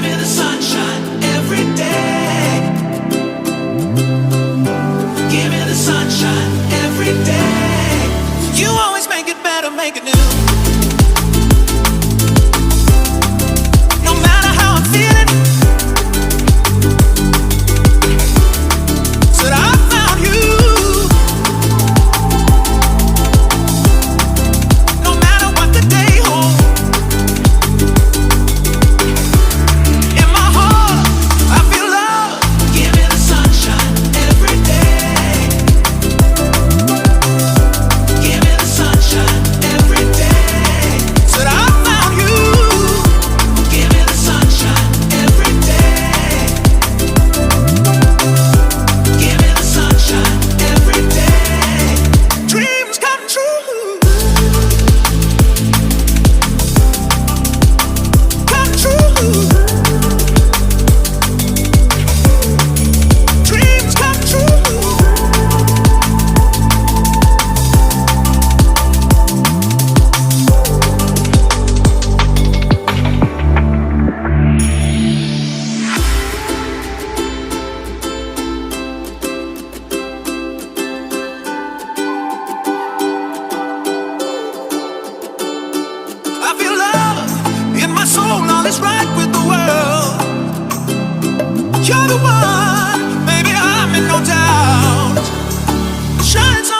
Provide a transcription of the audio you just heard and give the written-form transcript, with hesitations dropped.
me the sunshine every day. Give me the sunshine every day. You always make it better, make it new. No matter how I'm feeling, said I found you. No matter what the day holds, in my heart I feel love. Give me the sunshine every day. Give me the sunshine every day. Said I found you. Give me the sunshine every day. Give me the sunshine every day. Dreams come true. Come true. Dreams come true. I feel love in my soul, all is right with the world. You're the one, baby, I'm in no doubt. Shines on